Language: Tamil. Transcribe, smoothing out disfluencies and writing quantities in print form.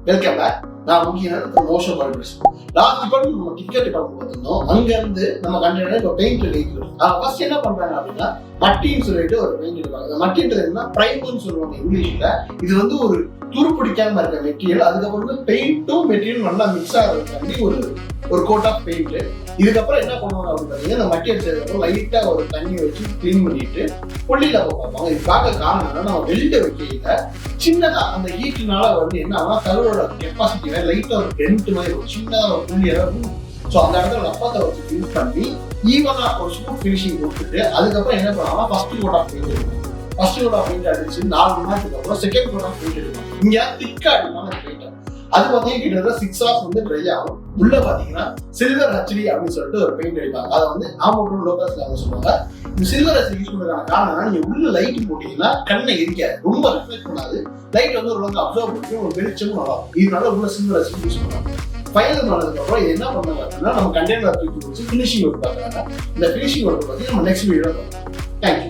Welcome back. நான் முக்கியமான மோஷன் பாலிமர்ஸ். லாஸ்ட் டிபார்ட்மெண்ட் நம்ம டிக்கெட் டிபார்ட்மெண்ட் வந்திருந்தோம். அங்க இருந்து நம்ம கண்டெய்னர் இப்போ பெயிண்ட் வெஹிக்கிள் ஃபர்ஸ்ட் என்ன பண்றாங்க அப்படின்னா மட்டின்னு சொல்லிட்டு ஒரு பெயிண்ட் எடுப்பாங்க. அந்த மட்டின்றது என்ன பிரைமர்னு சொல்லுவாங்க இங்கிலீஷ்ல. இது வந்து ஒரு துருப்பிடிக்காம இருக்க மெட்டீரியல். அதுக்கப்புறம் பெயிண்ட்டும் மெட்டீரியல் நல்லா மிக்ஸ் ஆகிறதுக்காண்டி ஒரு கோட் ஆஃப் பெயிண்ட். இதுக்கப்புறம் என்ன பண்ணுவாங்க அப்படின்னு பார்த்தீங்கன்னா இந்த மட்டி அடிச்சதுக்கப்புறம் லைட்டா ஒரு தண்ணி வச்சு கிளீன் பண்ணிட்டு புள்ளியில பார்ப்பாங்க. இது பார்க்க காரணம் என்ன, நம்ம வெல்ட வைக்கல சின்னதா அந்த ஹீட்னால வந்து என்ன ஆனா கருவோட கெப்பாசிட்டி லைட்டா ஒரு டென்ட் மாதிரி ஒரு சின்னதா ஒரு புள்ளியா இருக்கும். ஸோ அந்த இடத்துல லப்பத்தை வச்சு ஃபில் பண்ணி ஈவனா ஒரு ஸ்மூத் ஃபினிஷிங் கொடுத்துட்டு அதுக்கப்புறம் என்ன பண்ணுவாங்கன்னா ஃபர்ஸ்ட் கோட் ஆஃப் பெயிண்ட் இருக்கும். ஃபர்ஸ்ட் கோட் ஆஃப் பெயிண்ட் அடிச்சு 4 மணி நேரத்துக்கு அப்புறம் செகண்ட் கோட் ஆஃப் பெயிண்ட் எடுக்கும். இங்க திக்கா அடிப்பாங்க அந்த பெயிண்ட். அது பார்த்தீங்கன்னா கிட்டத்தட்ட 6 hours வந்து ட்ரை ஆகும். உள்ள பாத்தீங்கன்னா சில்வர் ஹச்டி அப்படின்னு சொல்லிட்டு ஒரு பெயிண்ட் அடிப்பாங்க. அதை வந்து ஆமோட்டும் லோக்கல்ஸ்ல சொல்லுவாங்க. இந்த சில்வர் ஹச்டி யூஸ் பண்றதுக்கான காரணம் நீங்க உள்ள லைட் போட்டீங்கன்னா கண்ணை எரிக்காது, ரொம்ப ரிஃப்ளெக்ட் பண்ணாது, லைட் வந்து ஒரு அப்சர்வ் பண்ணி ஒரு வெளிச்சமும் நல்லா இருக்கும். இதனால உள்ள சில்வர் ஹச்டி யூஸ் பண்ணுவாங்க. ஃபைனல் பண்ணதுக்கு அப்புறம் இது என்ன பண்ணாங்க அப்படின்னா நம்ம கண்டெய்னர் தூக்கி வச்சு ஃபினிஷிங் ஒர்க் பார்க்குறாங்க. இந்த ஃபினிஷிங் ஒர்க் பத்தி நம்ம நெக்ஸ்ட் வீடியோ பார்க்கலாம். தேங்க்யூ.